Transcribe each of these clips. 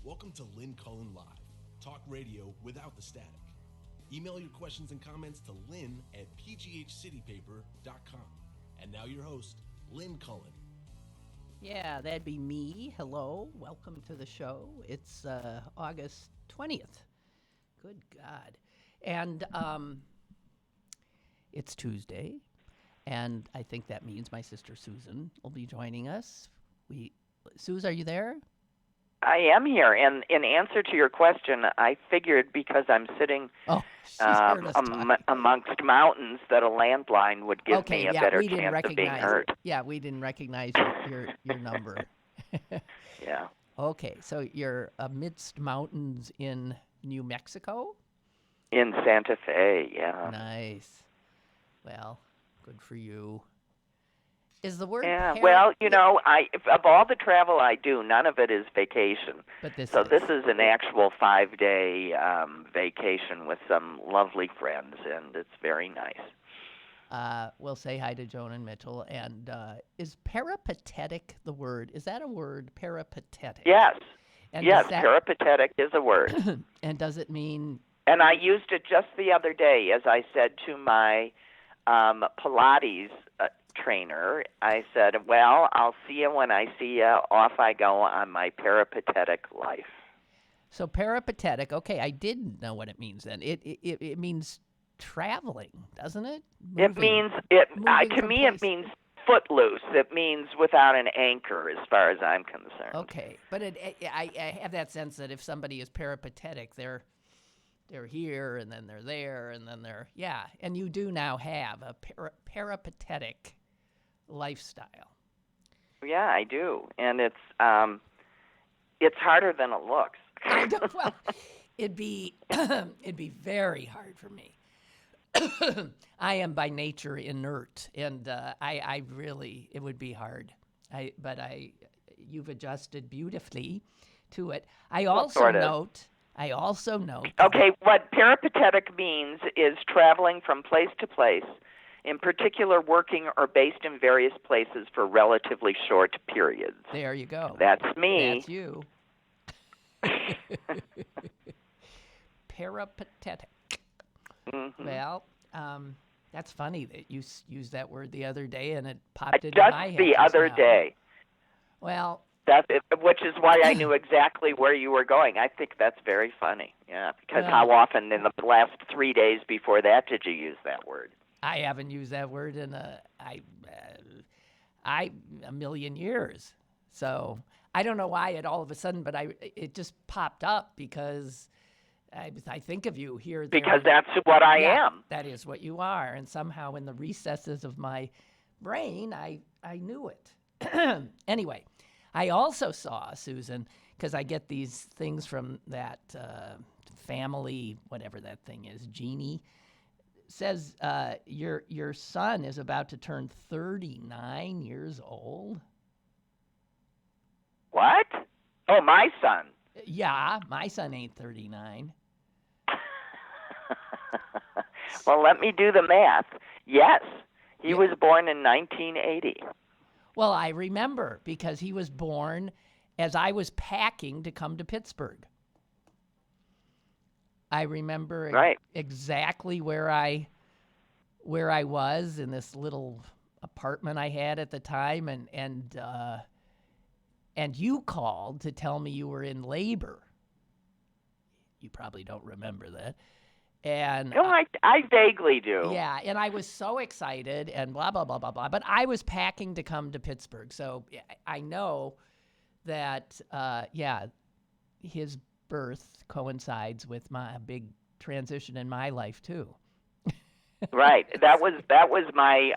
Welcome to Lynn Cullen Live, talk radio without the static. Email your questions and comments to lynn at pghcitypaper.com. And now your host, Lynn Cullen. Yeah, that'd be me. Hello, welcome to the show. It's August 20th. Good God. And it's Tuesday, and I think that means my sister Susan will be joining us. Suze, are you there? I am here, and in answer to your question, I figured because I'm sitting amongst mountains that a landline would give me a better chance of being heard. Yeah, we didn't recognize your number. Yeah. Okay, so you're amidst mountains in New Mexico? In Santa Fe, yeah. Nice. Well, good for you. Is the word well, you know, of all the travel I do, none of it is vacation. But this is an actual 5-day vacation with some lovely friends, and it's very nice. We'll say hi to Joan and Mitchell. And is peripatetic the word? Is that a word, peripatetic? Yes. Peripatetic is a word. And does it mean... And I used it just the other day, as I said to my Pilates trainer. I said, well, I'll see you when I see you. Off I go on my peripatetic life. So peripatetic, okay, I didn't know what it means then. It means traveling, doesn't it? It means, it means footloose. It means without an anchor as far as I'm concerned. Okay, but I have that sense that if somebody is peripatetic, they're here, and then they're there, and then they're, and you do now have a peripatetic lifestyle. Yeah, I do, and it's harder than it looks. I know. Well, it'd be very hard for me. I am by nature inert, and I really, it would be hard. You've adjusted beautifully to it. I also note. Okay, what peripatetic means is traveling from place to place, in particular working or based in various places for relatively short periods. There you go. That's me. That's you. Peripatetic. Mm-hmm. Well, that's funny that you used that word the other day, and it popped into my head. Just the other day. Well... which is why I knew exactly where you were going. I think that's very funny. Yeah, because how often in the last 3 days before that did you use that word? I haven't used that word in a million years. So I don't know why it all of a sudden, but it just popped up because I think of you here. Because that's what I am. That is what you are, and somehow in the recesses of my brain, I knew it. Anyway. I also saw, Susan, because I get these things from that family, whatever that thing is, Genie, says your son is about to turn 39 years old. What? Oh, my son. Yeah, my son ain't 39. Well, let me do the math. Yes, he was born in 1980. Well, I remember because he was born as I was packing to come to Pittsburgh. I remember exactly where I was in this little apartment I had at the time, and you called to tell me you were in labor. You probably don't remember that. And no, I vaguely do. Yeah, and I was so excited and blah, blah, blah, blah, blah. But I was packing to come to Pittsburgh. So I know that, his birth coincides with my big transition in my life, too. Right. That was my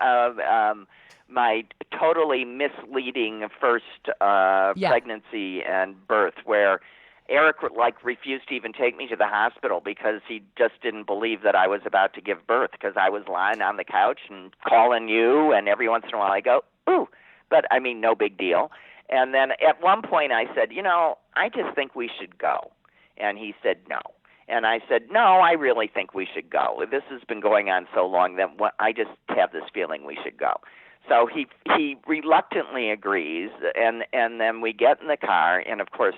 my totally misleading first pregnancy and birth, where Eric refused to even take me to the hospital because he just didn't believe that I was about to give birth, because I was lying on the couch and calling you, and every once in a while I go, ooh, but I mean, no big deal. And then at one point I said, I just think we should go. And he said no. And I said, no, I really think we should go. This has been going on so long that I just have this feeling we should go. So he reluctantly agrees, and then we get in the car, and of course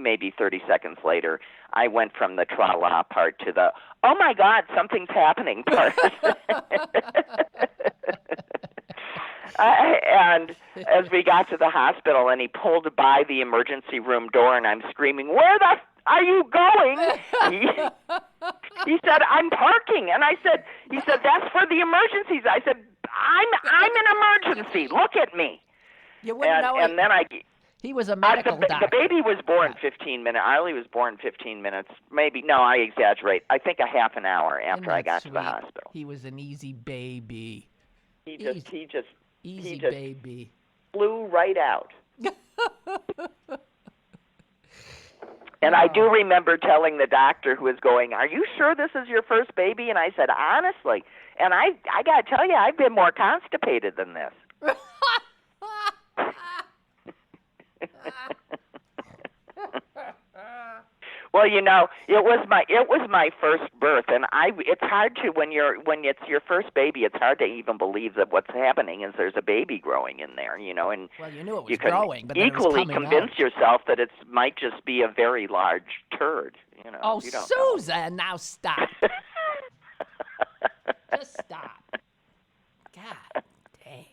maybe 30 seconds later, I went from the tra-la part to the, oh my God, something's happening part. And as we got to the hospital and he pulled by the emergency room door and I'm screaming, where the are you going? He said, I'm parking. And he said, that's for the emergencies. I said, I'm an emergency. Look at me. You wouldn't know it. And then he was a medical doctor. The baby was born 15 minutes. Arlie was born 15 minutes. Maybe, no, I exaggerate. I think a half an hour after I got to the hospital. He was an easy baby. He just baby. Flew right out. And I do remember telling the doctor who was going, are you sure this is your first baby? And I said, honestly. And I got to tell you, I've been more constipated than this. Well, you know, it was my first birth, and it's hard to when it's your first baby, it's hard to even believe that what's happening is there's a baby growing in there, you know, and well, you knew it was growing, but equally convince yourself that it might just be a very large turd, you know. Oh, you don't Susan, now stop. Just stop. God dang.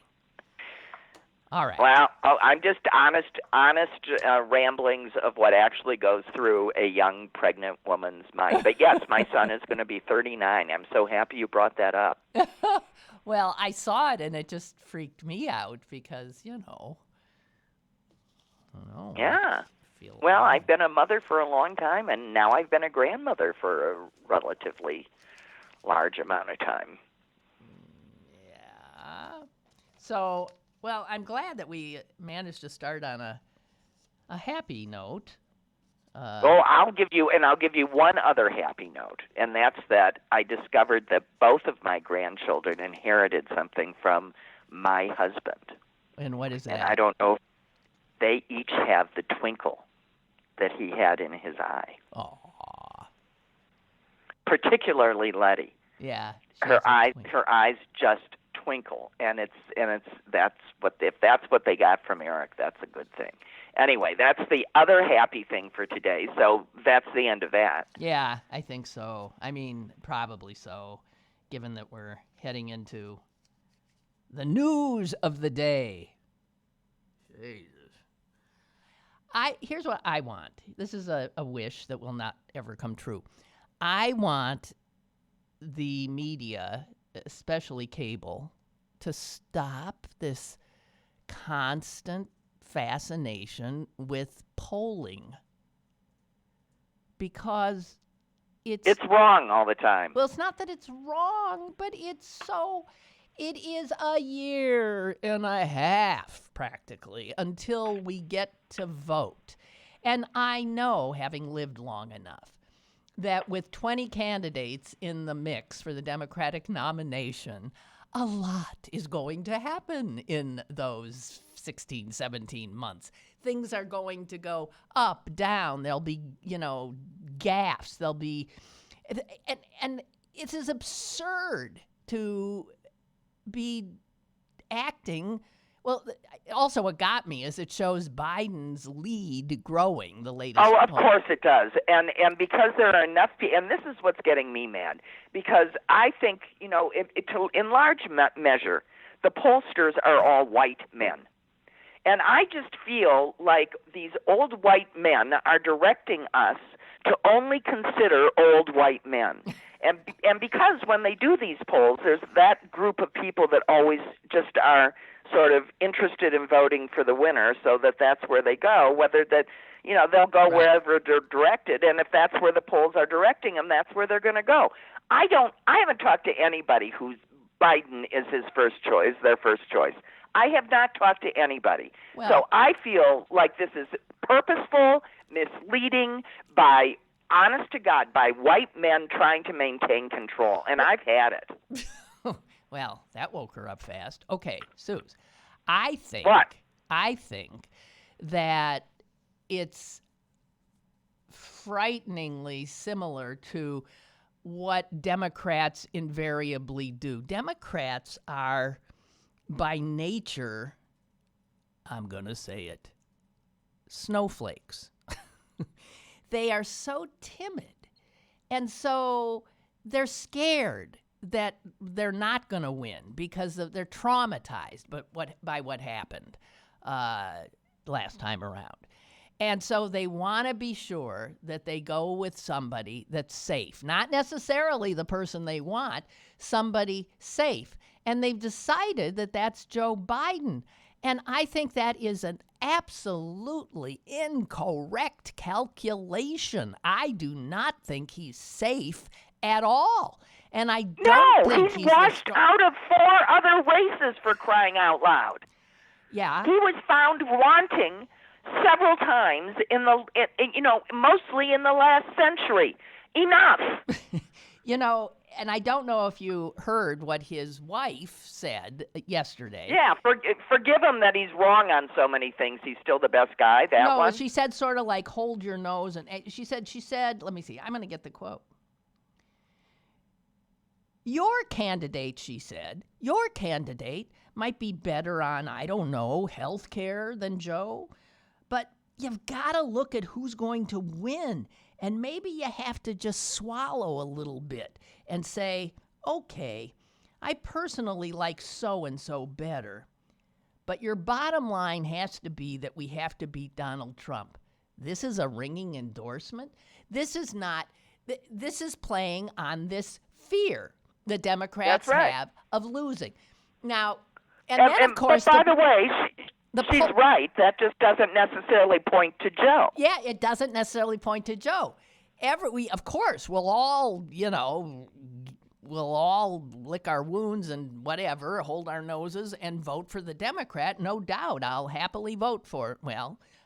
All right. Well, I'm just honest ramblings of what actually goes through a young pregnant woman's mind. But yes, my son is going to be 39. I'm so happy you brought that up. Well, I saw it and it just freaked me out because, you know. I don't know. Yeah. Well, I've been a mother for a long time, and now I've been a grandmother for a relatively large amount of time. Yeah. So, well, I'm glad that we managed to start on a happy note. I'll give you one other happy note, and that's that I discovered that both of my grandchildren inherited something from my husband. And what is that? And I don't know. They each have the twinkle that he had in his eye. Aww. Particularly Letty. Yeah. Her eyes just twinkle, and if that's what they got from Eric, that's a good thing. Anyway, that's the other happy thing for today. So that's the end of that. Yeah, I think so. I mean, probably so, given that we're heading into the news of the day. Jesus. Here's what I want. This is a wish that will not ever come true. I want the media, especially cable, to stop this constant fascination with polling, because it's wrong all the time. Well, it's not that it's wrong, but it is a year and a half practically until we get to vote. And I know, having lived long enough, that with 20 candidates in the mix for the Democratic nomination, a lot is going to happen in those 16, 17 months. Things are going to go up, down. There'll be, gaffes. There'll be, and it's as absurd to be acting. Well, also what got me is it shows Biden's lead growing, the latest poll. Of poll. Course it does. And because there are enough people, and this is what's getting me mad, because I think, in large measure, the pollsters are all white men. And I just feel like these old white men are directing us to only consider old white men. And because when they do these polls, there's that group of people that always just are sort of interested in voting for the winner, so that's where they go, whether that, they'll go right. wherever they're directed, and if that's where the polls are directing them, that's where they're going to go. I haven't talked to anybody whose Biden is his first choice, their first choice. I have not talked to anybody. Well, so I feel like this is purposeful, misleading, by honest to God, by white men trying to maintain control, and I've had it. Well, that woke her up fast. Okay, Suze, I think that it's frighteningly similar to what Democrats invariably do. Democrats are, by nature, I'm going to say it, snowflakes. They are so timid. And so they're scared that they're not going to win because they're traumatized by what happened last time around. And so they want to be sure that they go with somebody that's safe, not necessarily the person they want, somebody safe. And they've decided that that's Joe Biden. And I think that is an absolutely incorrect calculation. I do not think he's safe at all. And I don't think he's washed out of 4 other races, for crying out loud. Yeah. He was found wanting several times mostly in the last century. Enough. And I don't know if you heard what his wife said yesterday. Yeah, forgive him that he's wrong on so many things. He's still the best guy, one. She said sort of like, hold your nose. And she said, let me see, I'm going to get the quote. Your candidate, she said, might be better on, I don't know, health care than Joe. But you've got to look at who's going to win. And maybe you have to just swallow a little bit and say, okay, I personally like so-and-so better. But your bottom line has to be that we have to beat Donald Trump. This is a ringing endorsement. This is not, this is playing on this fear the Democrats have of losing. Now, and then, of course, but by the way, she's right. That just doesn't necessarily point to Joe. Yeah, it doesn't necessarily point to Joe. Of course, we'll all lick our wounds and whatever, hold our noses and vote for the Democrat. No doubt, I'll happily vote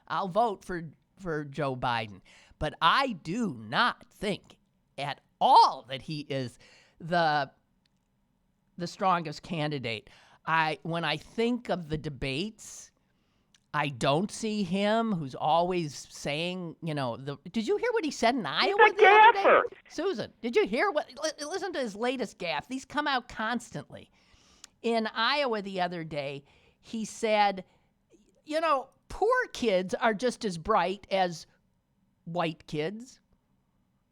I'll vote for Joe Biden. But I do not think at all that he is the strongest candidate. When I think of the debates, I don't see him who's always saying, did you hear what he said in Iowa the other day? Susan, did you hear listen to his latest gaffe. These come out constantly. In Iowa the other day, he said, poor kids are just as bright as white kids.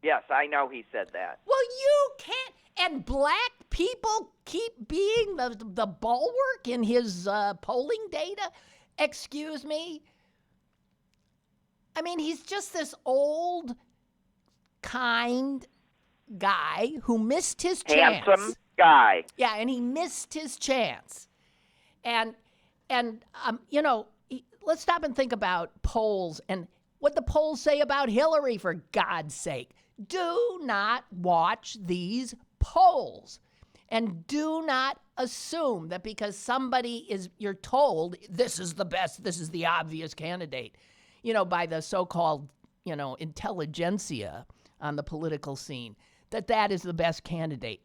Yes, I know he said that. Well, you can't. And black people keep being the bulwark in his polling data? Excuse me? I mean, he's just this old, kind guy who missed his chance. Handsome guy. Yeah, and he missed his chance. And let's stop and think about polls and what the polls say about Hillary, for God's sake. Do not watch these polls. And do not assume that because you're told this is the best, this is the obvious candidate, by the so-called, intelligentsia on the political scene, that is the best candidate.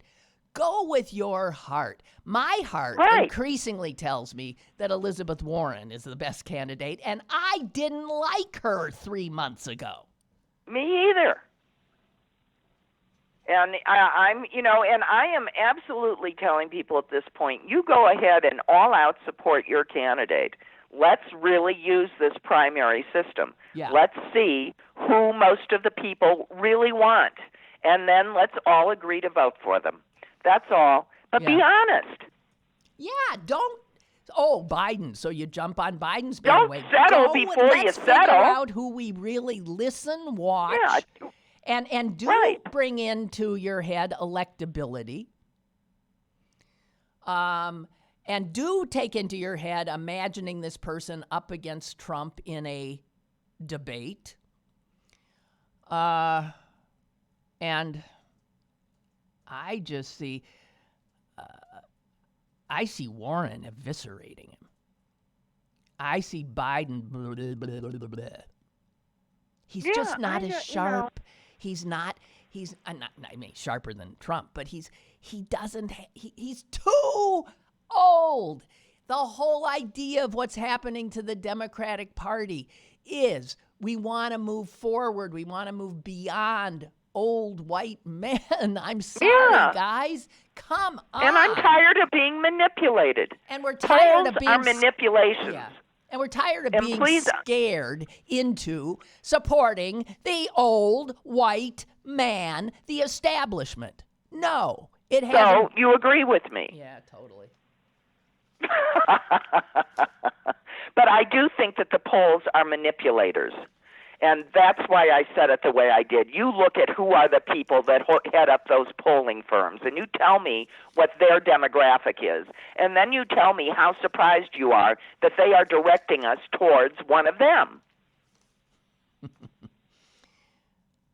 Go with your heart. My heart increasingly tells me that Elizabeth Warren is the best candidate, and I didn't like her 3 months ago. Me either. And I am absolutely telling people at this point, you go ahead and all out support your candidate. Let's really use this primary system. Yeah. Let's see who most of the people really want. And then let's all agree to vote for them. That's all. But be honest. Yeah, don't. Oh, Biden. So you jump on Biden's bandwagon. Don't settle before you settle. Let's figure out who we really listen, watch. Yeah. And do bring into your head electability. And do take into your head imagining this person up against Trump in a debate. And I just see, I see Warren eviscerating him. I see Biden, blah, blah, blah, blah, blah, blah. He's just not as sharp. He's not sharper than Trump, but he's too old. The whole idea of what's happening to the Democratic Party is we want to move forward. We want to move beyond old white men. I'm sorry, guys. Come on. And I'm tired of being manipulated. And we're tired Polls of being are manipulations. Yeah. And we're tired of being scared into supporting the old white man, the establishment. No, it hasn't. So you agree with me? Yeah, totally. But I do think that the polls are manipulators. And that's why I said it the way I did. You look at who are the people that head up those polling firms, and you tell me what their demographic is. And then you tell me how surprised you are that they are directing us towards one of them.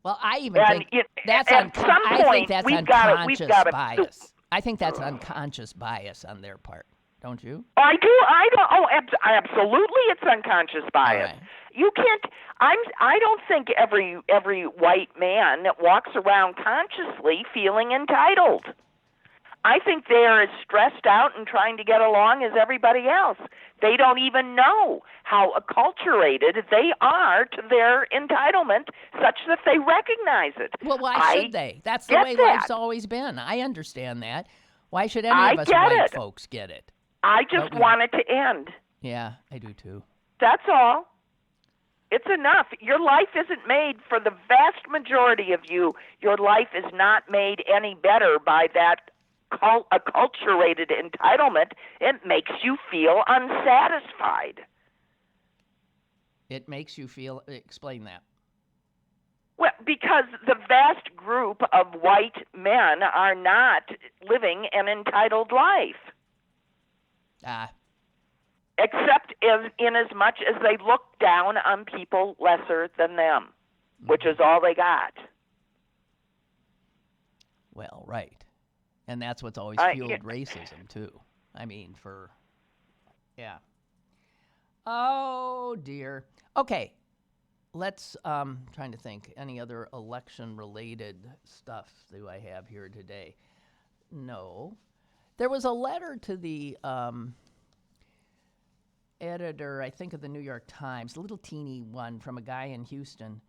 Well, I even think that's unconscious bias. I think that's unconscious bias on their part. Don't you? I do. Absolutely, it's unconscious bias. Right. You can't. I don't think every white man walks around consciously feeling entitled. I think they're as stressed out and trying to get along as everybody else. They don't even know how acculturated they are to their entitlement, such that they recognize it. Well, why should they? That's the way life's always been. I understand that. Why should any of us white folks get it? I just want it to end. Yeah, I do too. That's all. It's enough. Your life isn't made, for the vast majority of you, your life is not made any better by that acculturated entitlement. It makes you feel unsatisfied. It makes you feel, explain that. Well, because the vast group of white men are not living an entitled life. Except in as much as they look down on people lesser than them, which is all they got. Well, right. And that's what's always fueled racism, too. I mean, yeah. Oh, dear. Okay. Let's, trying to think, any other election-related stuff do I have here today? No. There was a letter to the editor, I think, of the New York Times, a little teeny one from a guy in Houston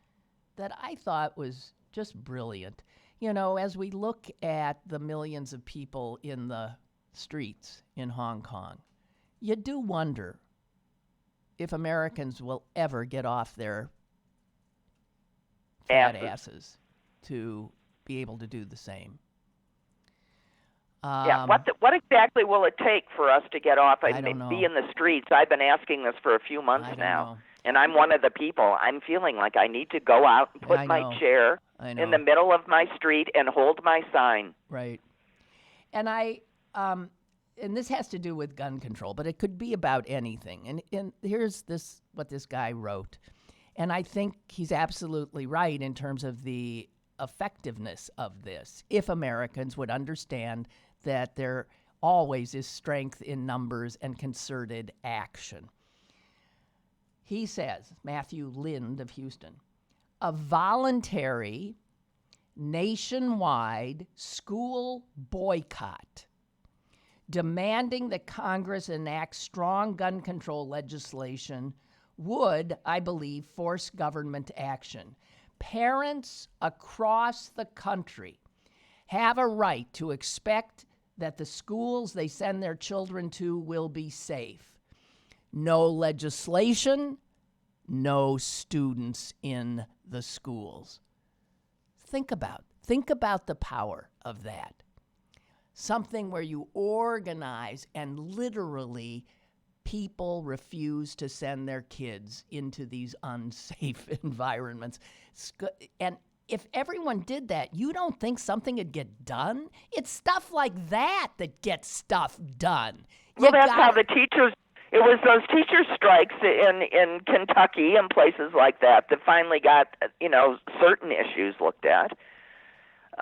that I thought was just brilliant. You know, as we look at the millions of people in the streets in Hong Kong, you do wonder if Americans will ever get off their fat asses to be able to do the same. What exactly will it take for us to get off? I don't know. Be in the streets. I've been asking this for a few months now, and I'm one of the people. I'm feeling like I need to go out and put my chair in the middle of my street and hold my sign. Right. And and this has to do with gun control, but it could be about anything. And here's what this guy wrote. And I think he's absolutely right in terms of the effectiveness of this, if Americans would understand that there always is strength in numbers and concerted action. He says, Matthew Lind of Houston, a voluntary nationwide school boycott demanding that Congress enact strong gun control legislation would, I believe, force government action. Parents across the country have a right to expect that the schools they send their children to will be safe. No legislation, no students in the schools. Think about the power of that. Something where you organize and literally people refuse to send their kids into these unsafe environments. And if everyone did that, you don't think something would get done? It's stuff like that gets stuff done. Well, that's how the teachers, it was those teacher strikes in Kentucky and places like that finally got, certain issues looked at.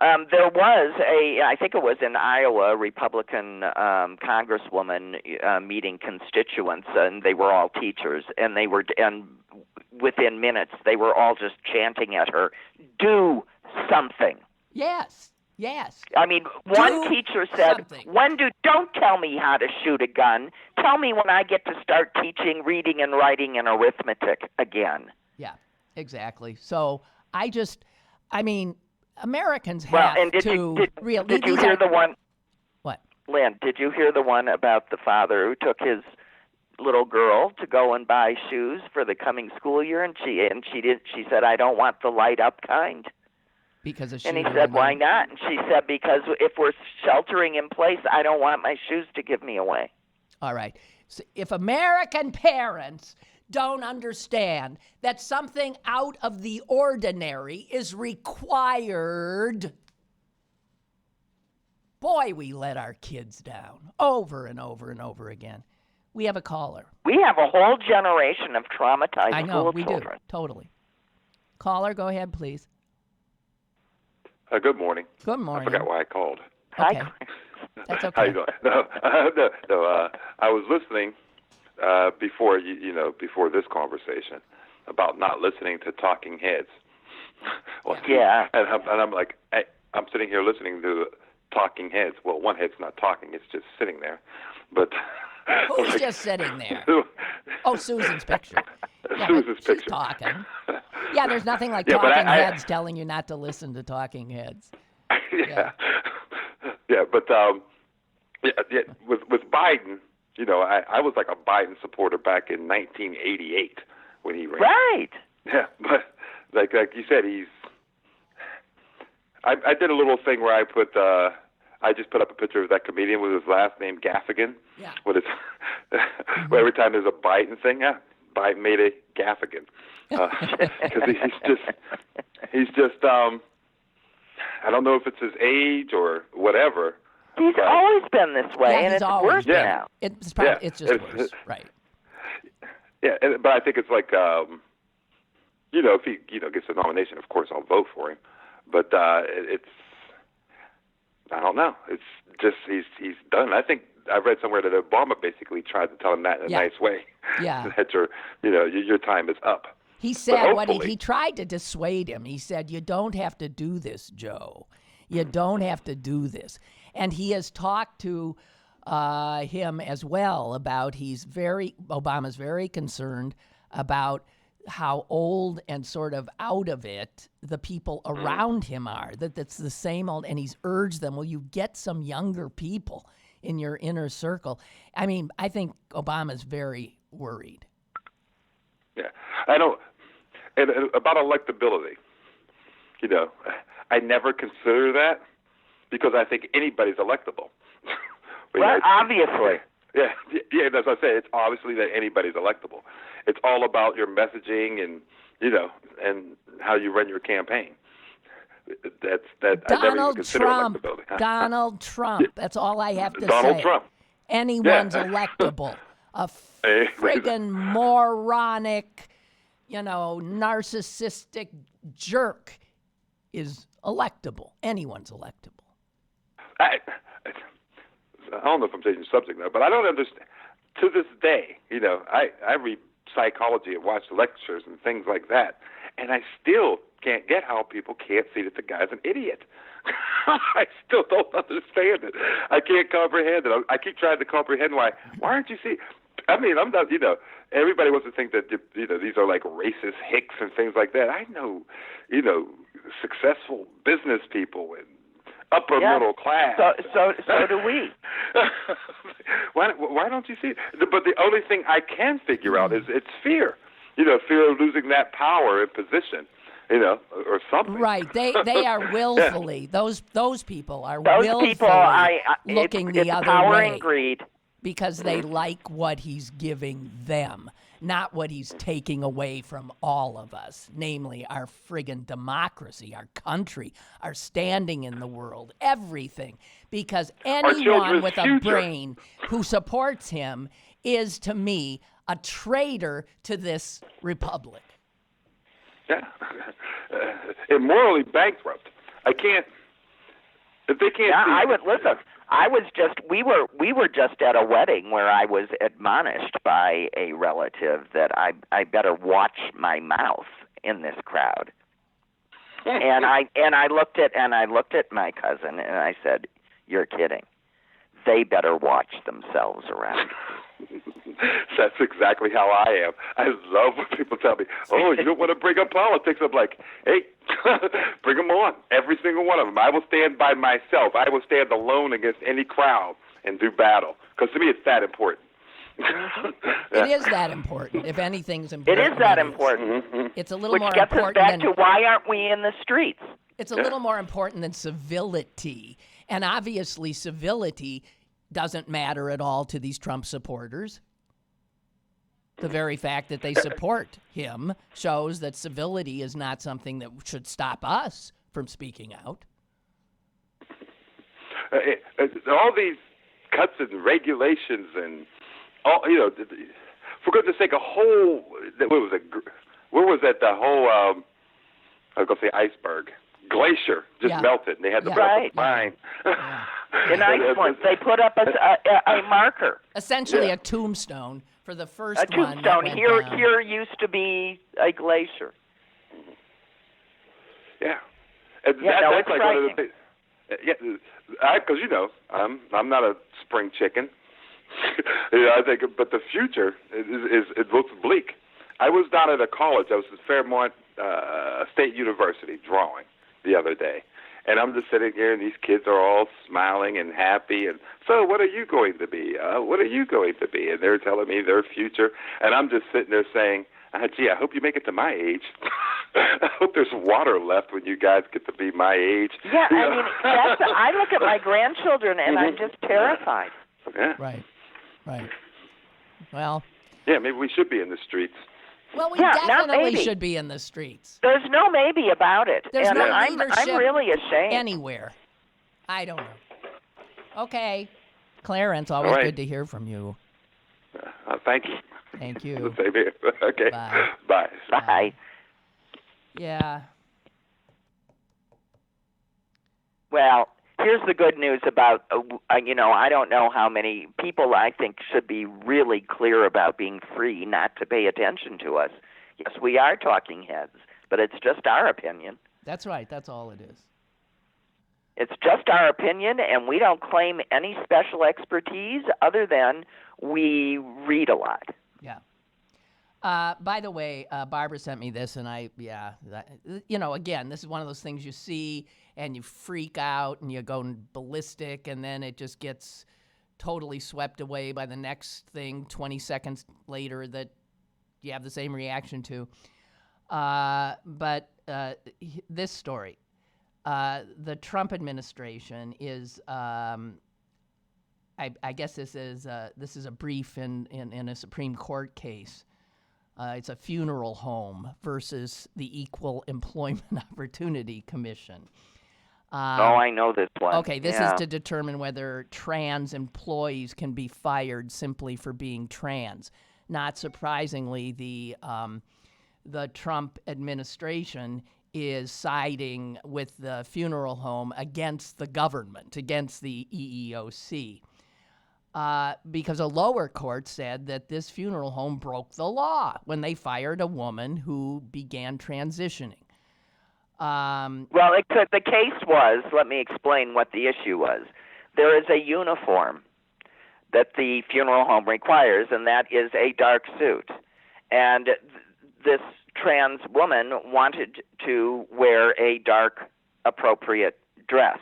There was I think it was in Iowa, a Republican congresswoman meeting constituents, and they were all teachers, and within minutes they were all just chanting at her, "Do something." Yes. I mean, one teacher said, "Don't tell me how to shoot a gun. Tell me when I get to start teaching reading and writing and arithmetic again." Yeah, exactly. So Americans have did you hear the one? What? Lynn, did you hear the one about the father who took his little girl to go and buy shoes for the coming school year, and she said, I don't want the light up kind. Because of and he said, why not? And she said, because if we're sheltering in place, I don't want my shoes to give me away. All right. So if American parents don't understand that something out of the ordinary is required, boy, we let our kids down over and over and over again. We have a caller. We have a whole generation of traumatized I know, school children. Do. Totally. Caller, go ahead, please. Good morning. Good morning. I forgot why I called. Okay. That's okay. How you doing? No, I was listening before before this conversation about not listening to talking heads. Yeah. And I'm like, I'm sitting here listening to talking heads. Well, one head's not talking; it's just sitting there. But who's just sitting there? Oh, Susan's picture. Yeah, Susan's she's picture. talking. Yeah, there's nothing like talking heads telling you not to listen to talking heads. Yeah. But with Biden, I was like a Biden supporter back in 1988 when he ran. Right. Yeah, but like you said, I did a little thing where I just put up a picture of that comedian with his last name Gaffigan. Yeah. Where every time there's a Biden thing, Biden made a Gaffigan. Because he's just I don't know if it's his age or whatever. He's always been this way, and it's worse now. It's probably it's just worse, right? Yeah, but I think it's like if he gets a nomination, of course I'll vote for him. But it's I don't know. It's just he's done. I think I read somewhere that Obama basically tried to tell him that in a nice way. Yeah. That your time is up. He said he tried to dissuade him. He said, you don't have to do this, Joe. You don't have to do this. And he has talked to him as well about Obama's very concerned about how old and sort of out of it the people around him are, that's the same old, and he's urged them, well, you get some younger people in your inner circle. I mean, I think Obama's very worried. Yeah, I know. And about electability, I never consider that because I think anybody's electable. Well, obviously. Yeah, that's what I say. It's obviously that anybody's electable. It's all about your messaging and and how you run your campaign. That's that. I never even consider electability. Donald Trump. That's all I have to say. Donald Trump. Anyone's electable. A friggin' moronic, narcissistic jerk is electable. Anyone's electable. I don't know if I'm changing the subject now, but I don't understand. To this day, I read psychology and watch lectures and things like that, and I still can't get how people can't see that the guy's an idiot. I still don't understand it. I can't comprehend it. I keep trying to comprehend why aren't you see? I mean, I'm not, everybody wants to think that, these are like racist hicks and things like that. I know, successful business people and upper middle class. So do we. Why don't you see it? But the only thing I can figure out is it's fear. Fear of losing that power and position. Or something. Right. They are willfully. Those people are willfully looking the other power way. And greed. Because they like what he's giving them, not what he's taking away from all of us, namely our friggin' democracy, our country, our standing in the world, everything. Because anyone with a brain who supports him is, to me, a traitor to this republic. Yeah, immorally bankrupt. If they can't. Yeah, I would listen. We were just at a wedding where I was admonished by a relative that I better watch my mouth in this crowd. and I looked at my cousin and I said, "You're kidding. They better watch themselves around." That's exactly how I am. I love when people tell me, "Oh, you don't want to bring up politics." I'm like, "Hey, bring them on, every single one of them. I will stand by myself. I will stand alone against any crowd and do battle." Because to me, it's that important. It is that important. If anything's important, It is that important. It's a little Which more gets us important back than to why aren't we in the streets? it's a little more important than civility. And obviously, civility doesn't matter at all to these Trump supporters. The very fact that they support him shows that civility is not something that should stop us from speaking out. All these cuts and regulations and all, for goodness sake, what was it? Where was that? The whole, I was going to say iceberg. Glacier just melted, and they had to put up a sign. In Iceland, they put up a marker. Essentially a tombstone for the first one. A tombstone. Here used to be a glacier. Yeah. It's like frightening. one of the things. Yeah, because I'm not a spring chicken. I think, but the future is it looks bleak. I was down at a college. I was at Fairmont State University drawing the other day, and I'm just sitting here, and these kids are all smiling and happy. And so, what are you going to be? What are you going to be? And they're telling me their future, and I'm just sitting there saying, gee, I hope you make it to my age. I hope there's water left when you guys get to be my age. Yeah, I mean, I look at my grandchildren, and I'm just terrified. Yeah. Right. Well. Yeah, maybe we should be in the streets. Well, we definitely should be in the streets. There's no maybe about it. There's and no I'm really ashamed. Anywhere. I don't know. Okay. Clarence, always good to hear from you. Thank you. Thank you. Same here. Okay. Bye. Bye. Yeah. Well, here's the good news about, I don't know how many people I think should be really clear about being free not to pay attention to us. Yes, we are talking heads, but it's just our opinion. That's right. That's all it is. It's just our opinion, and we don't claim any special expertise other than we read a lot. Yeah. By the way, Barbara sent me this, and again, this is one of those things you see and you freak out and you go ballistic, and then it just gets totally swept away by the next thing 20 seconds later that you have the same reaction to. But this story, the Trump administration is, I guess this is a brief in a Supreme Court case. It's a funeral home versus the Equal Employment Opportunity Commission. I know this one. Okay, this is to determine whether trans employees can be fired simply for being trans. Not surprisingly, the Trump administration is siding with the funeral home against the government, against the EEOC. Because a lower court said that this funeral home broke the law when they fired a woman who began transitioning. The case was, let me explain what the issue was. There is a uniform that the funeral home requires, and that is a dark suit. And this trans woman wanted to wear a dark, appropriate dress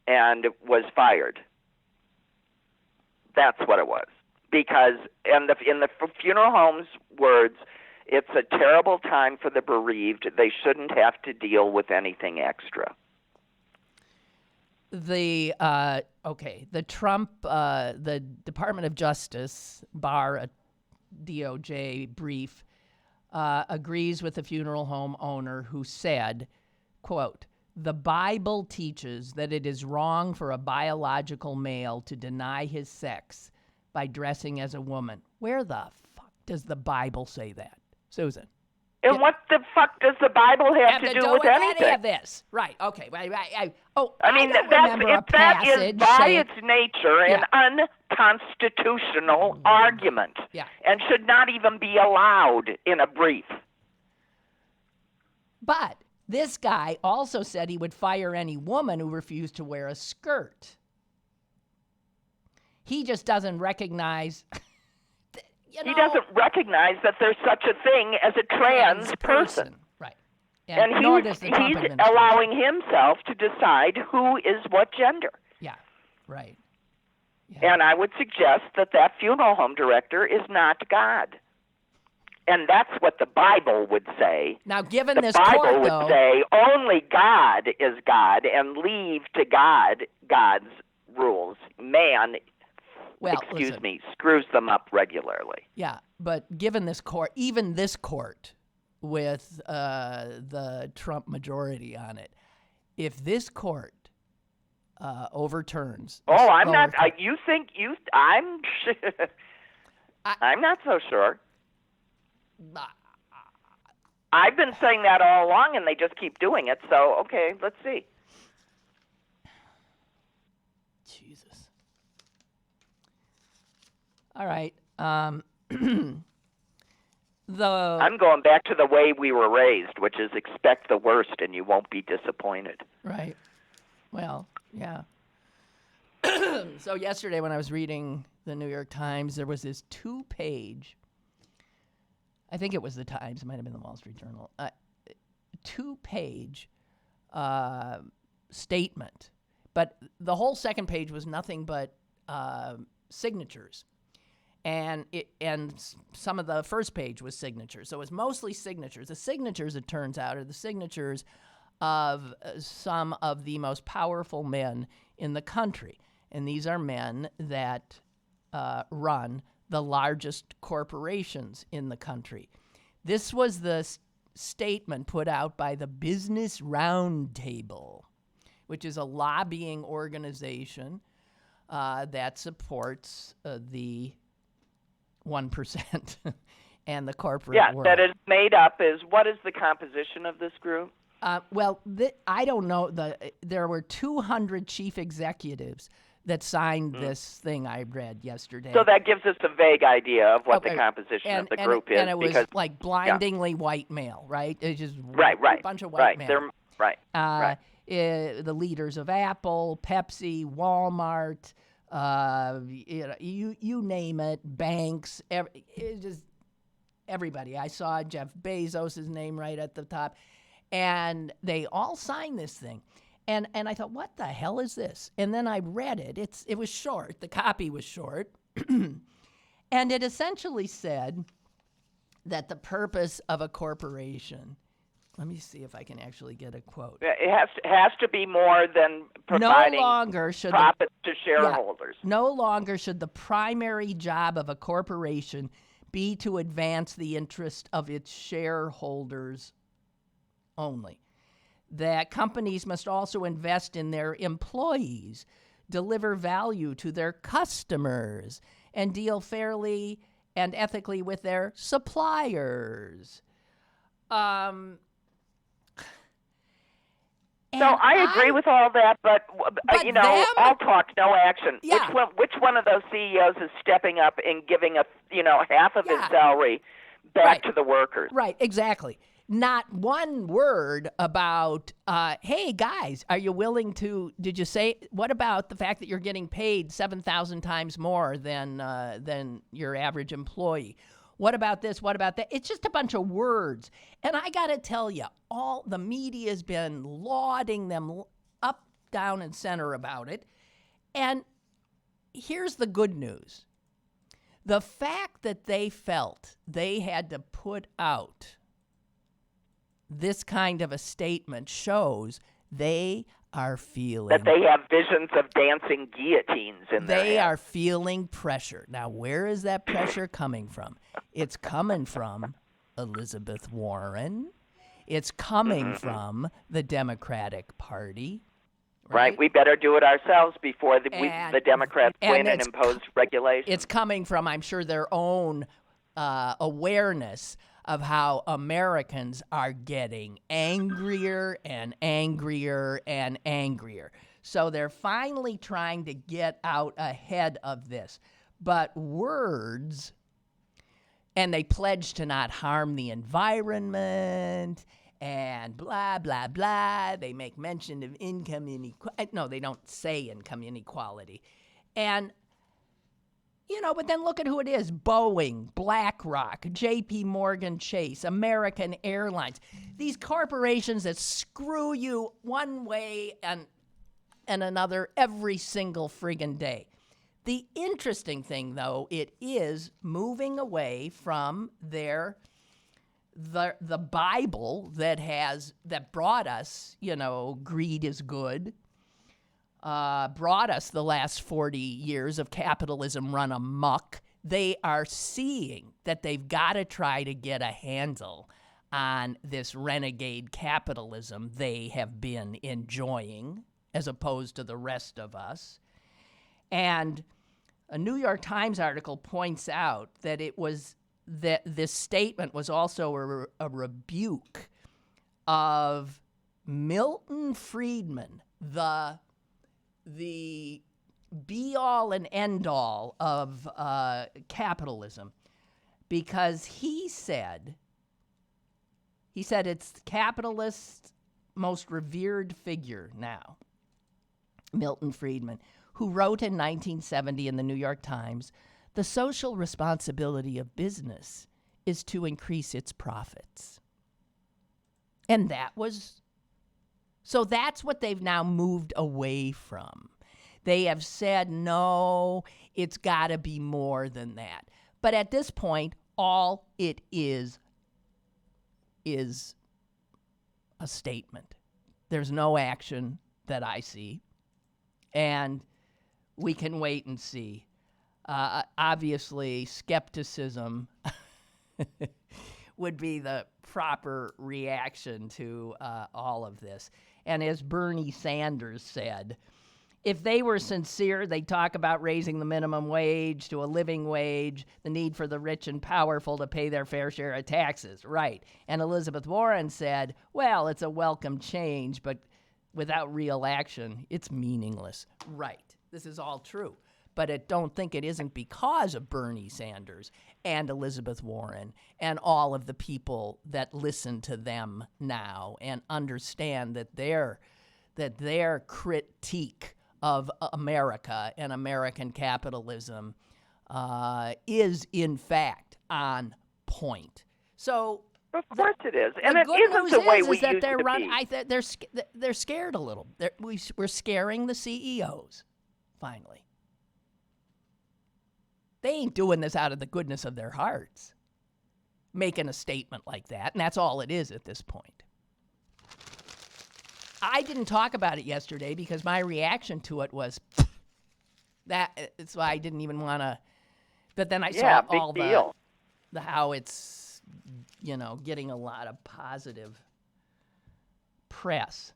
and was fired. That's what it was. Because, in the funeral home's words, it's a terrible time for the bereaved. They shouldn't have to deal with anything extra. The Trump, the Department of Justice, bar a DOJ brief, agrees with the funeral home owner who said, quote, "The Bible teaches that it is wrong for a biological male to deny his sex by dressing as a woman." Where the fuck does the Bible say that, Susan? And what the fuck does the Bible have to do with anything? Any of this? Right, okay. That is by its nature an unconstitutional argument and should not even be allowed in a brief. But this guy also said he would fire any woman who refused to wear a skirt. He just doesn't recognize... He doesn't recognize that there's such a thing as a trans person. Right. And he's allowing himself to decide who is what gender. Yeah, right. Yeah. And I would suggest that funeral home director is not God. And that's what the Bible would say. Now, given the this Bible court, would though, say only God is God, and leave to God God's rules. Man, listen, screws them up regularly. Yeah, but given this court, even this court with the Trump majority on it, if this court overturns, I'm not. I'm not so sure. I've been saying that all along, and they just keep doing it. So, okay, let's see. Jesus. All right. I'm going back to the way we were raised, which is expect the worst, and you won't be disappointed. Right. Well, yeah. So yesterday when I was reading the New York Times, there was this 2-page, I think it was the Times, it might have been the Wall Street Journal, 2-page statement. But the whole second page was nothing but signatures. And some of the first page was signatures. So it was mostly signatures. The signatures, it turns out, are the signatures of some of the most powerful men in the country. And these are men that run the largest corporations in the country. This was the statement put out by the Business Roundtable, which is a lobbying organization that supports the 1% and the corporate world. That is made up. What is the composition of this group? I don't know. There were 200 chief executives that signed this thing I read yesterday. So that gives us a vague idea of what the composition of the group is. And it was like blindingly white male, right? It's just a bunch of white men. The leaders of Apple, Pepsi, Walmart, you name it, banks, just everybody. I saw Jeff Bezos' name right at the top. And they all signed this thing. And I thought, what the hell is this? And then I read it. It was short. The copy was short. And it essentially said that the purpose of a corporation, let me see if I can actually get a quote. It has to be more than providing profits to shareholders. No longer should the primary job of a corporation be to advance the interest of its shareholders only. That companies must also invest in their employees, deliver value to their customers, and deal fairly and ethically with their suppliers. So I agree with all that, but all talk, no action. Yeah. Which one of those CEOs is stepping up and giving half of his salary back to the workers? Right, exactly. Not one word about, hey, guys, are you willing to, what about the fact that you're getting paid 7,000 times more than your average employee? What about this? What about that? It's just a bunch of words. And I got to tell you, all the media has been lauding them up, down, and center about it. And here's the good news. The fact that they felt they had to put out this kind of a statement shows they are feeling that they have visions of dancing guillotines in their They head. are feeling pressure. Now, where is that pressure coming from? It's coming from Elizabeth Warren. It's coming from the Democratic Party. Right. We better do it ourselves before the Democrats win and impose regulations. It's coming from, I'm sure, their own awareness of how Americans are getting angrier and angrier and angrier. So they're finally trying to get out ahead of this. But words, and they pledge to not harm the environment and blah, blah, blah. They make mention of income inequality. No, they don't say income inequality. And but then look at who it is. Boeing, BlackRock, JP Morgan Chase, American Airlines. These corporations that screw you one way and another every single friggin' day. The interesting thing, though, it is moving away from the Bible that brought us, greed is good, brought us the last 40 years of capitalism run amok. They are seeing that they've got to try to get a handle on this renegade capitalism they have been enjoying as opposed to the rest of us. And a New York Times article points out that that this statement was also a rebuke of Milton Friedman, the be-all and end-all of capitalism, because he said it's capitalist's most revered figure now, Milton Friedman, who wrote in 1970 in the New York Times, "The social responsibility of business is to increase its profits." And that's what they've now moved away from. They have said, no, it's got to be more than that. But at this point, all it is a statement. There's no action that I see. And we can wait and see. Obviously, skepticism would be the proper reaction to all of this. And as Bernie Sanders said, if they were sincere, they'd talk about raising the minimum wage to a living wage, the need for the rich and powerful to pay their fair share of taxes. Right. And Elizabeth Warren said, well, it's a welcome change, but without real action, it's meaningless. Right. This is all true. But I don't think it isn't because of Bernie Sanders and Elizabeth Warren and all of the people that listen to them now and understand that their critique of America and American capitalism is, in fact, on point. So, of course it is, and it isn't the way we used to be. They're scared a little. We're scaring the CEOs. Finally, they ain't doing this out of the goodness of their hearts, making a statement like that, and that's all it is at this point. I didn't talk about it yesterday because my reaction to it was that. It's why I didn't even want to. But then I saw all the how it's getting a lot of positive press.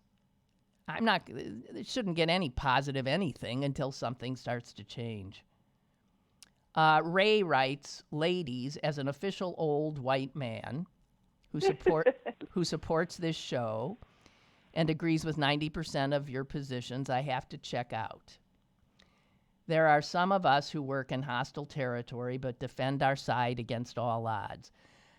It shouldn't get any positive anything until something starts to change. Ray writes, ladies, as an official old white man who supports this show and agrees with 90% of your positions, I have to check out. There are some of us who work in hostile territory but defend our side against all odds.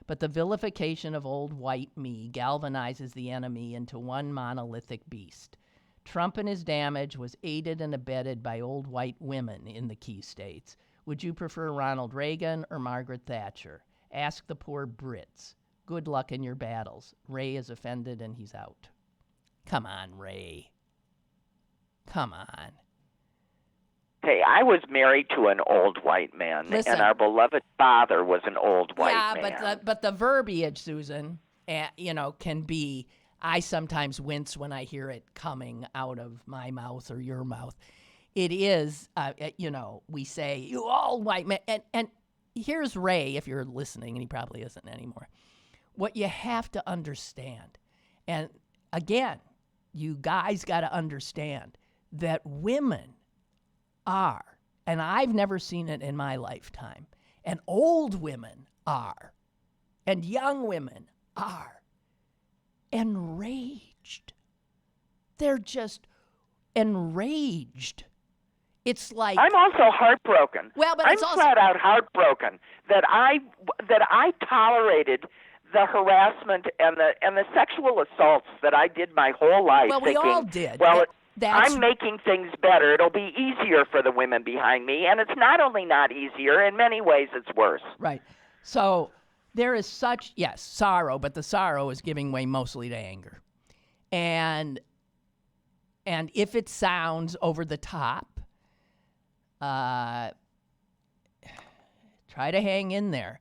But the vilification of old white me galvanizes the enemy into one monolithic beast. Trump and his damage was aided and abetted by old white women in the key states. Would you prefer Ronald Reagan or Margaret Thatcher? Ask the poor Brits. Good luck in your battles. Ray is offended and he's out. Come on, Ray. Come on. Hey, I was married to an old white man, and our beloved father was an old white man. Yeah, but the verbiage, Susan, can be. I sometimes wince when I hear it coming out of my mouth or your mouth. It is, we say, you old white man. And here's Ray, if you're listening, and he probably isn't anymore. What you have to understand, and again, you guys got to understand that women are, and I've never seen it in my lifetime, and old women are, and young women are enraged. They're just enraged. It's like I'm also heartbroken. Well, but I'm it's also flat out heartbroken that I tolerated the harassment and the sexual assaults that I did my whole life. Well, we all did. Well, I'm making things better. It'll be easier for the women behind me, and it's not only not easier, in many ways it's worse. Right. So there is such, sorrow, but the sorrow is giving way mostly to anger. And if it sounds over the top, try to hang in there.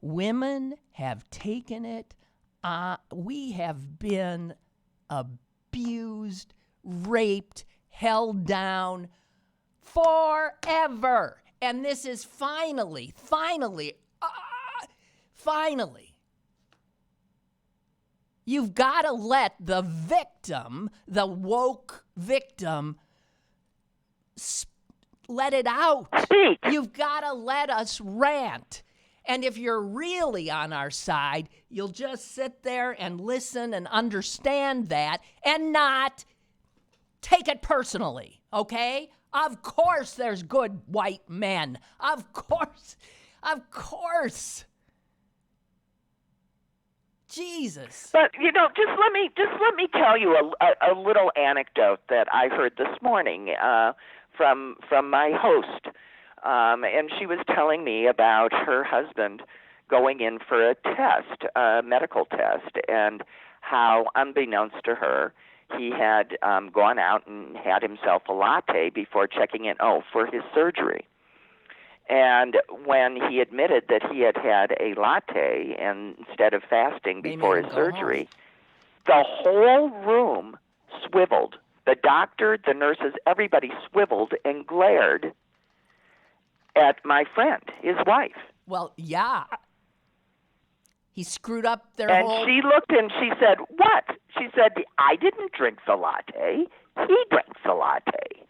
Women have taken it. We have been abused, raped, held down forever. And this is finally, you've got to let the victim, the woke victim, let it out. Speak. You've got to let us rant. And if you're really on our side, you'll just sit there and listen and understand that and not take it personally, okay? Of course there's good white men. Of course. Jesus. But just let me tell you a little anecdote that I heard this morning from my host, and she was telling me about her husband going in for a test, a medical test, and how, unbeknownst to her, he had gone out and had himself a latte before checking in, for his surgery. And when he admitted that he had had a latte instead of fasting before his surgery, the whole room swiveled. The doctor, the nurses, everybody swiveled and glared at my friend, his wife. Well, yeah. He screwed up their and whole... And she looked and she said, what? She said, I didn't drink the latte. He drank the latte.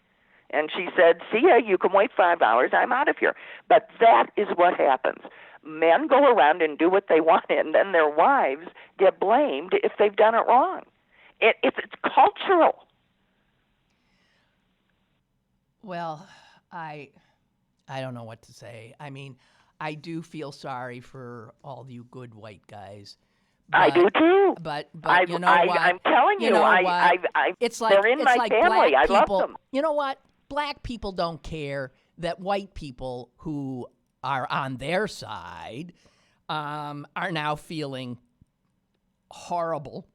And she said, see ya, you can wait 5 hours, I'm out of here. But that is what happens. Men go around and do what they want, and then their wives get blamed if they've done it wrong. It's cultural. Well, I don't know what to say. I mean, I do feel sorry for all you good white guys. But, I do too. But you know what? I'm telling you, it's like, they're in my family. I love them. You know what? Black people don't care that white people who are on their side are now feeling horrible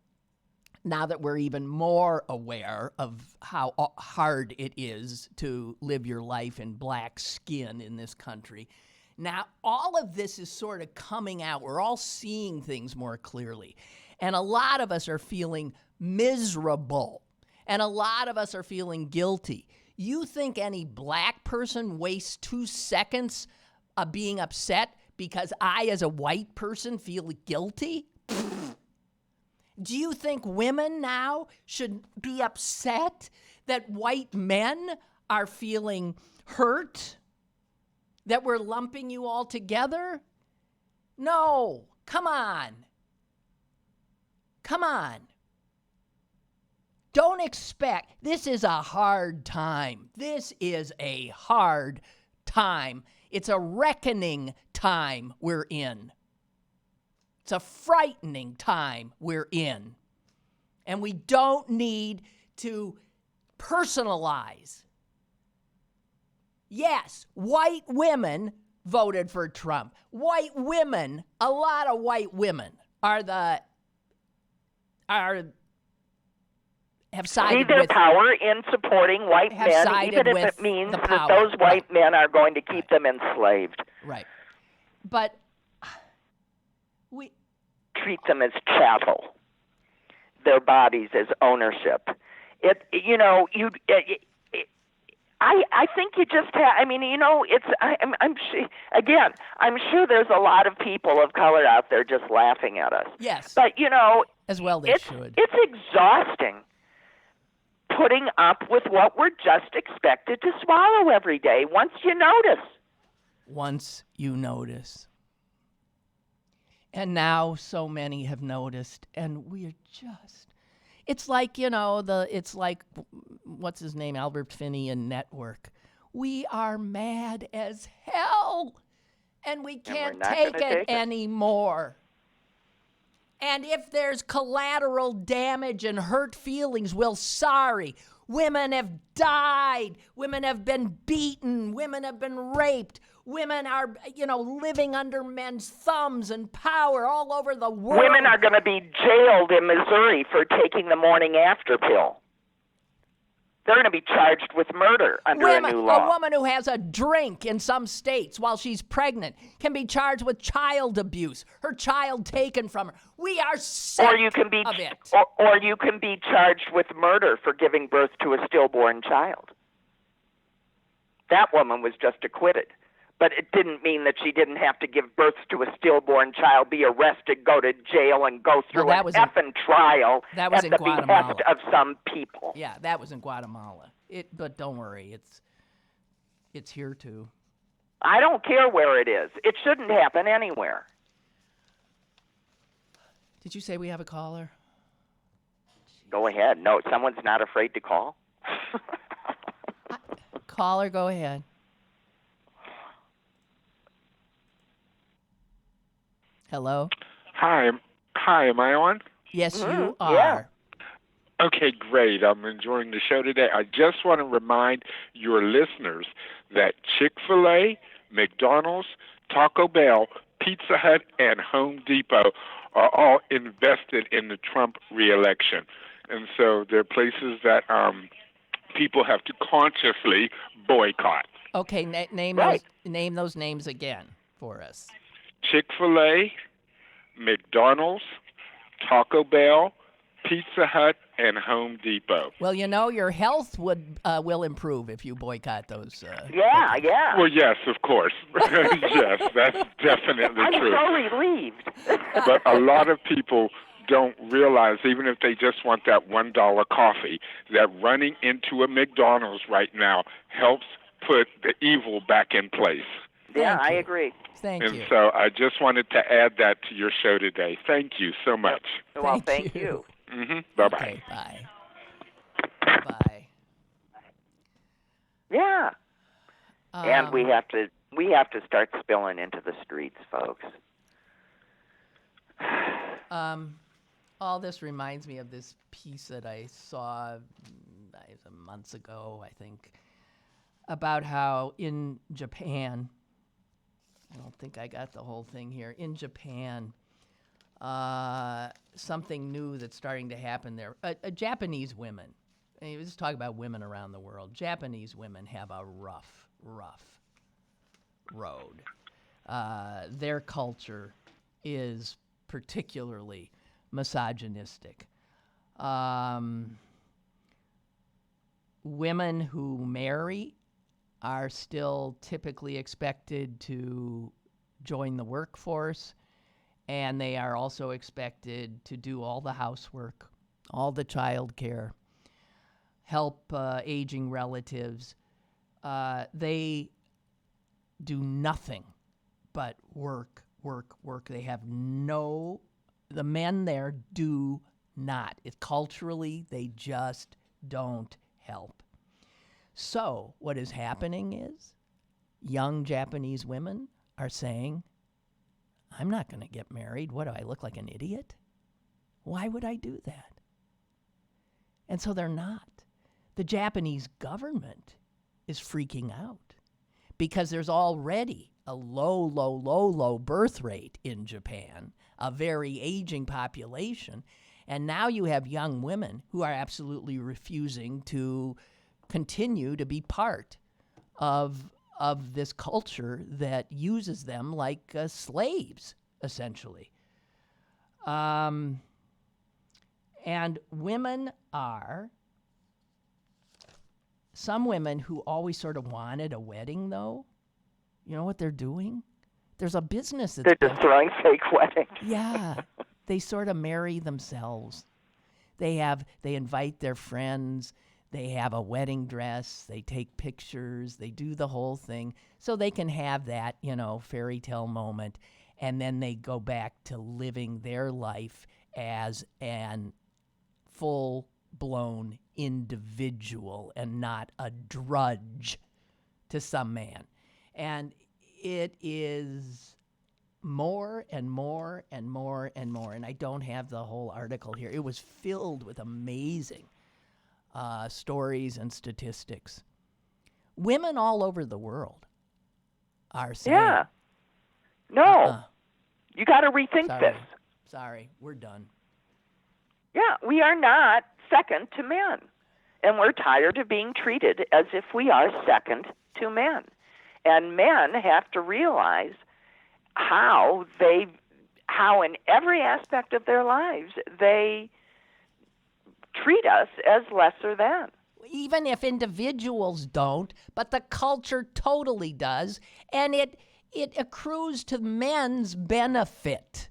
now that we're even more aware of how hard it is to live your life in black skin in this country. Now, all of this is sort of coming out. We're all seeing things more clearly. And a lot of us are feeling miserable. And a lot of us are feeling guilty. You think any black person wastes 2 seconds of being upset because I, as a white person, feel guilty? Do you think women now should be upset that white men are feeling hurt? That we're lumping you all together? No. Come on. Don't expect. This is a hard time. It's a reckoning time we're in. It's a frightening time we're in. And we don't need to personalize. Yes, white women voted for Trump. White women, a lot of white women have sided see their with power in supporting white men, even if it means that those white men are going to keep them enslaved. Right. But we treat them as chattel, their bodies as ownership. I think you just have. I mean, I'm sure there's a lot of people of color out there just laughing at us. Yes. But as well they should. It's exhausting putting up with what we're just expected to swallow every day. Once you notice. And now so many have noticed, and we're just. It's like, it's like, what's his name, Albert Finney and Network. We are mad as hell, and we can't take it anymore. And if there's collateral damage and hurt feelings, well, sorry. Women have died. Women have been beaten. Women have been raped. Women are, living under men's thumbs and power all over the world. Women are going to be jailed in Missouri for taking the morning after pill. They're going to be charged with murder under a new law. A woman who has a drink in some states while she's pregnant can be charged with child abuse. Her child taken from her. We are sick of it. Or you can be charged with murder for giving birth to a stillborn child. That woman was just acquitted. But it didn't mean that she didn't have to give birth to a stillborn child, be arrested, go to jail, and go through an effing trial at the behest of some people. Yeah, that was in Guatemala. But don't worry, it's here too. I don't care where it is. It shouldn't happen anywhere. Did you say we have a caller? Go ahead. No, someone's not afraid to call. Caller, go ahead. Hello? Hi, am I on? Yes, you are. Yeah. Okay, great. I'm enjoying the show today. I just want to remind your listeners that Chick-fil-A, McDonald's, Taco Bell, Pizza Hut, and Home Depot are all invested in the Trump reelection. And so they're places that people have to consciously boycott. Okay, name those names again for us. Chick-fil-A, McDonald's, Taco Bell, Pizza Hut, and Home Depot. Well, your health will improve if you boycott those. Yeah. Well, yes, of course. Yes, that's definitely true. I'm so relieved. But a lot of people don't realize, even if they just want that $1 coffee, that running into a McDonald's right now helps put the evil back in place. Yeah, I agree. Thank you. And so I just wanted to add that to your show today. Thank you so much. Well, thank you. Mm-hmm. Bye-bye. Okay, bye. Bye. Yeah. And we have to start spilling into the streets, folks. All this reminds me of this piece that I saw months ago, I think, about how in Japan, I don't think I got the whole thing here. In Japan, something new that's starting to happen there. Japanese women, and you just talk about women around the world. Japanese women have a rough road. Their culture is particularly misogynistic. Women who marry are still typically expected to join the workforce, and they are also expected to do all the housework, all the child care, help aging relatives. They do nothing but work. They have the men there do not. Culturally, they just don't help. So what is happening is young Japanese women are saying, I'm not going to get married. What, do I look like an idiot? Why would I do that? And so they're not. The Japanese government is freaking out because there's already a low birth rate in Japan, a very aging population. And now you have young women who are absolutely refusing to continue to be part of this culture that uses them like slaves, essentially. And women are, some women who always sort of wanted a wedding, though, you know what they're doing? There's a business that's They're just throwing fake weddings. Yeah. They sort of marry themselves. They invite their friends. They have a wedding dress. They take pictures. They do the whole thing so they can have that, fairy tale moment. And then they go back to living their life as an full-blown individual and not a drudge to some man. And it is more and more and more and more. And I don't have the whole article here. It was filled with amazing stories and statistics. Women all over the world are saying, yeah. No. You got to rethink this. Sorry, we're done. Yeah, we are not second to men. and we're tired of being treated as if we are second to men. And men have to realize how in every aspect of their lives they treat us as lesser than. Even if individuals don't, but the culture totally does, and it accrues to men's benefit.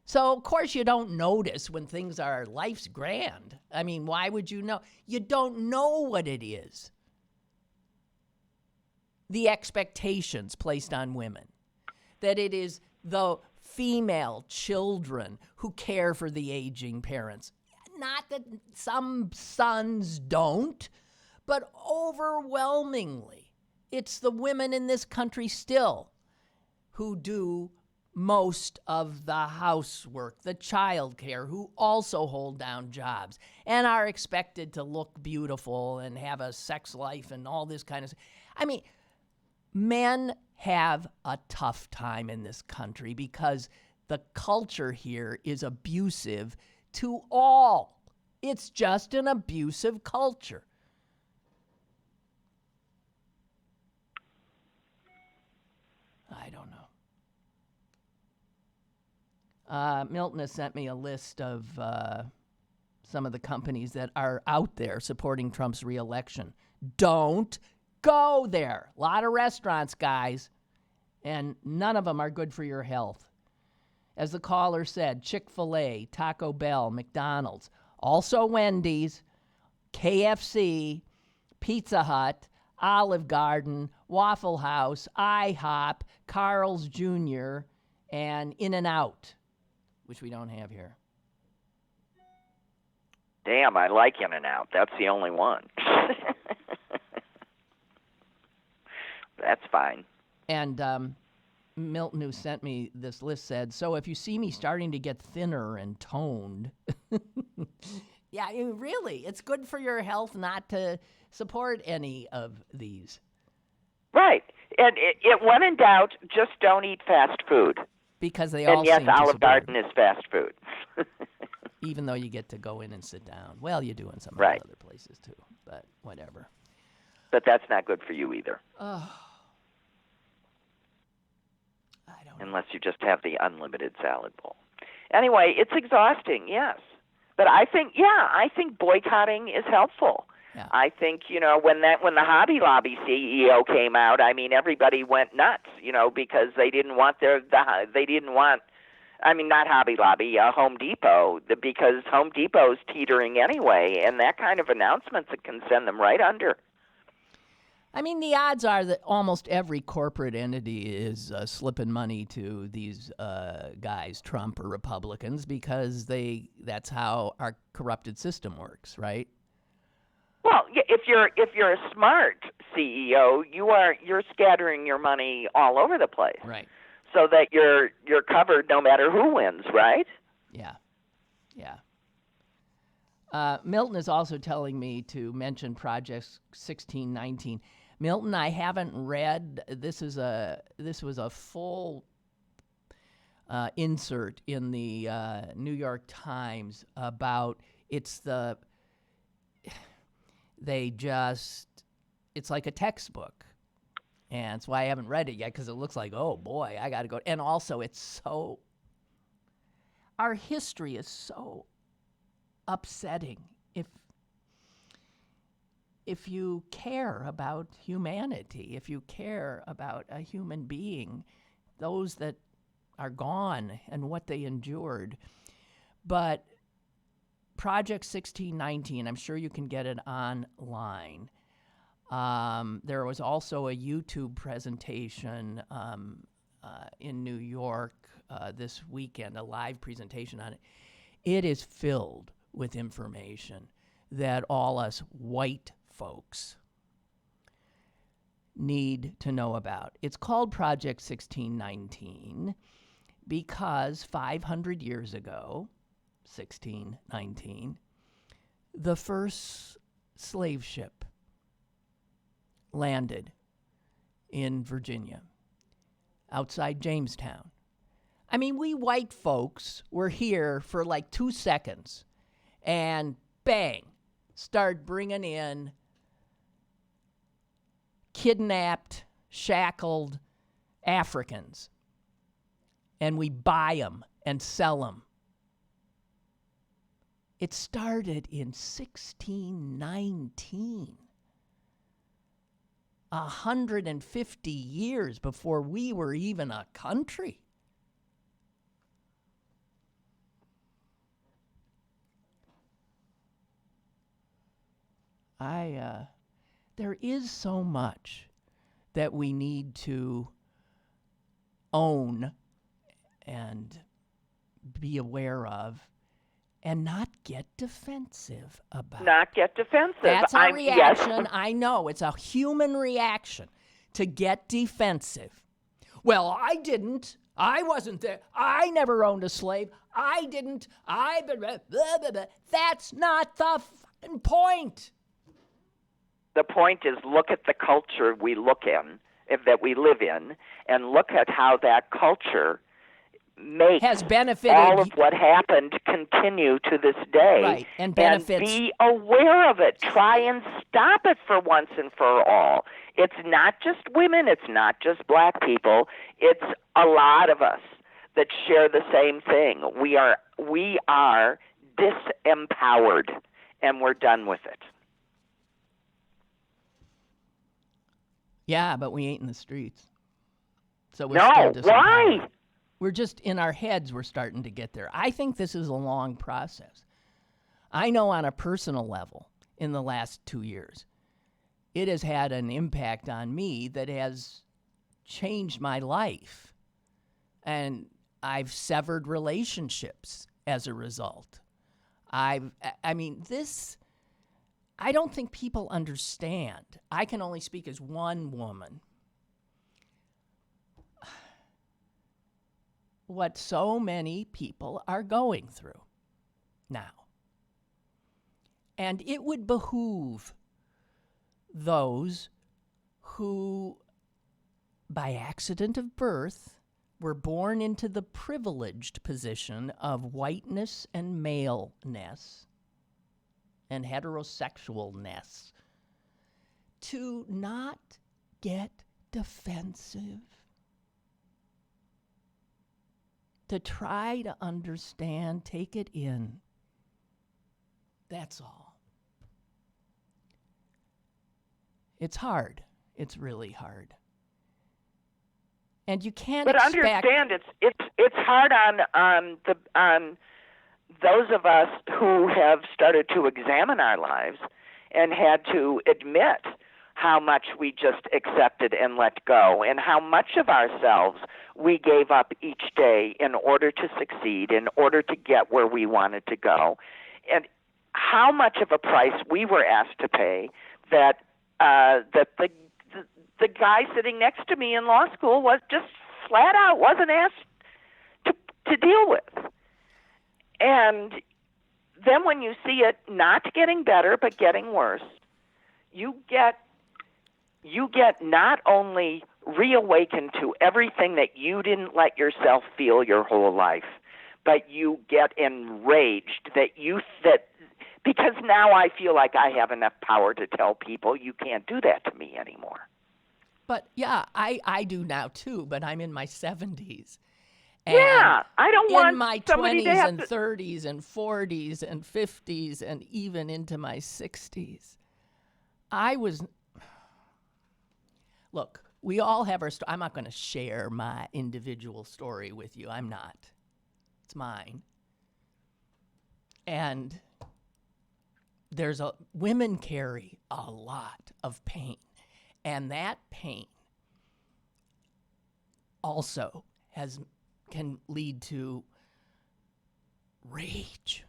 So, of course, you don't notice when things are life's grand. I mean, why would you know? You don't know what it is. The expectations placed on women. That it is the female children who care for the aging parents. Not that some sons don't, but overwhelmingly, it's the women in this country still who do most of the housework, the child care, who also hold down jobs and are expected to look beautiful and have a sex life and all this kind of stuff. I mean, men have a tough time in this country because the culture here is abusive to all. It's just an abusive culture. I don't know. Milton has sent me a list of some of the companies that are out there supporting Trump's reelection. Don't go there. A lot of restaurants, guys, and none of them are good for your health. As the caller said, Chick-fil-A, Taco Bell, McDonald's, also Wendy's, KFC, Pizza Hut, Olive Garden, Waffle House, IHOP, Carl's Jr., and In-N-Out, which we don't have here. Damn, I like In-N-Out. That's the only one. That's fine. And Milton, who sent me this list, said, so if you see me starting to get thinner and toned, yeah, I mean, really, it's good for your health not to support any of these. Right. And when in doubt, just don't eat fast food. Because they all And yes, seem to Olive support Garden it, is fast food. even though you get to go in and sit down. Well, you do in some Right. other places too, but whatever. But that's not good for you either. Oh. I don't know. Unless you just have the unlimited salad bowl. Anyway, it's exhausting, yes. But I think boycotting is helpful. Yeah. I think, when the Hobby Lobby CEO came out, I mean, everybody went nuts, because they didn't want not Hobby Lobby, Home Depot, because Home Depot's teetering anyway, and that kind of announcements can send them right under. I mean, the odds are that almost every corporate entity is slipping money to these guys, Trump or Republicans, because that's how our corrupted system works, right? Well, if you're a smart CEO, you're scattering your money all over the place, Right. So that you're covered no matter who wins, right? Yeah. Milton is also telling me to mention Project 1619. Milton, I haven't read. This was a full insert in the New York Times about it's like a textbook. And that's why I haven't read it yet, because it looks like, oh boy, I got to go. And also, our history is so upsetting. If you care about humanity, if you care about a human being, those that are gone and what they endured. But Project 1619, I'm sure you can get it online. There was also a YouTube presentation in New York this weekend, a live presentation on it. It is filled with information that all us white folks need to know about. It's called Project 1619 because 500 years ago, 1619, the first slave ship landed in Virginia, outside Jamestown. I mean, we white folks were here for like 2 seconds, and bang, start bringing in kidnapped, shackled Africans, and we buy them and sell them. It started in 1619. 150 years before we were even a country. There is so much that we need to own and be aware of and not get defensive about. Not get defensive. That's our reaction. Yes. I know. It's a human reaction to get defensive. Well, I didn't. I wasn't there. I never owned a slave. I didn't. Blah, blah, blah. That's not the fucking point. The point is, look at the culture we live in, and look at how that culture makes has benefited all of what happened continue to this day. Right, and benefits. And be aware of it. Try and stop it for once and for all. It's not just women. It's not just black people. It's a lot of us that share the same thing. We are disempowered, and we're done with it. Yeah, but we ain't in the streets. So we're No, still disempowered. why? We're just in our heads, we're starting to get there. I think this is a long process. I know on a personal level, in the last 2 years, it has had an impact on me that has changed my life. And I've severed relationships as a result. I don't think people understand. I can only speak as one woman. What so many people are going through now. And it would behoove those who, by accident of birth, were born into the privileged position of whiteness and maleness and heterosexualness, to not get defensive, to try to understand, take it in. That's all. It's hard. It's really hard. And you can't But expect... understand, it's hard on those of us who have started to examine our lives and had to admit how much we just accepted and let go, and how much of ourselves we gave up each day in order to succeed, in order to get where we wanted to go, and how much of a price we were asked to pay that the guy sitting next to me in law school was just flat out wasn't asked to deal with. And then when you see it not getting better but getting worse, you get not only reawakened to everything that you didn't let yourself feel your whole life, but you get enraged because now I feel like I have enough power to tell people you can't do that to me anymore. But yeah, I do now too, but I'm in my 70s. And yeah, I don't want in my 20s and 30s and 40s and 50s and even into my 60s. Look, we all have our story. I'm not going to share my individual story with you. I'm not. It's mine. And women carry a lot of pain. And that pain also can lead to rage.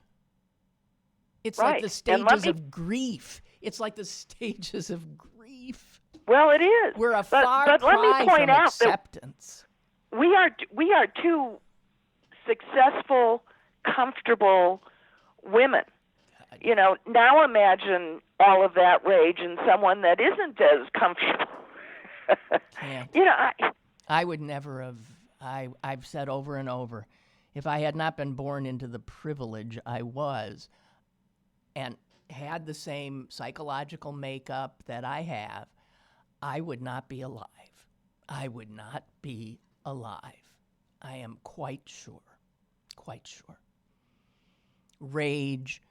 It's right. like the stages of grief. It's like the stages of grief. Well, it is. We're a far cry from acceptance. We are two successful, comfortable women. You know, now imagine all of that rage in someone that isn't as comfortable. You know, I would never have. I've said over and over, if I had not been born into the privilege I was, and had the same psychological makeup that I have, I would not be alive. I would not be alive. I am quite sure. Quite sure. Rage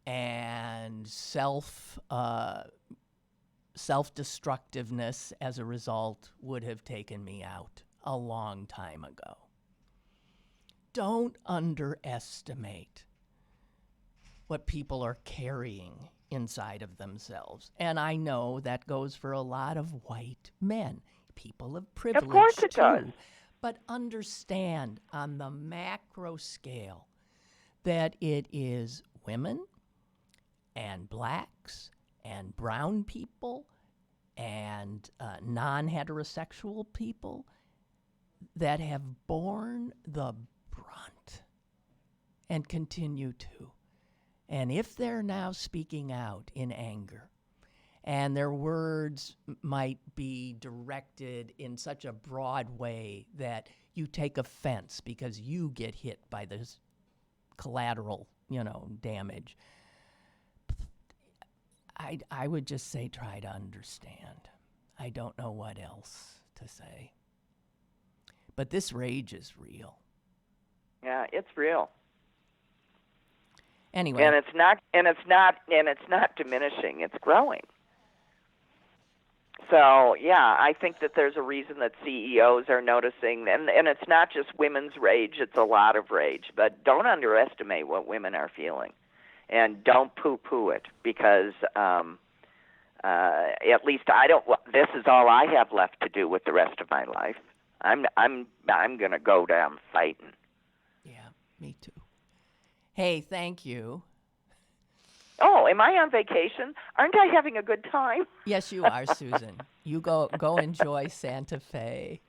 and self-destructiveness as a result would have taken me out a long time ago. Don't underestimate what people are carrying inside of themselves. And I know that goes for a lot of white men, people of privilege. Of course it too. does. But understand on the macro scale that it is women and blacks and brown people and non-heterosexual people that have borne the brunt and continue to. And if they're now speaking out in anger, and their words might be directed in such a broad way that you take offense because you get hit by this collateral, damage, I would just say try to understand. I don't know what else to say. But this rage is real. Yeah, it's real. Anyway. And it's not diminishing, it's growing. So, yeah, I think that there's a reason that CEOs are noticing, and it's not just women's rage, it's a lot of rage. But don't underestimate what women are feeling. And don't poo-poo it, because at least I don't. This is all I have left to do with the rest of my life. I'm going to go down fighting. Yeah, me too. Hey, thank you. Oh, am I on vacation? Aren't I having a good time? Yes, you are, Susan. You go enjoy Santa Fe.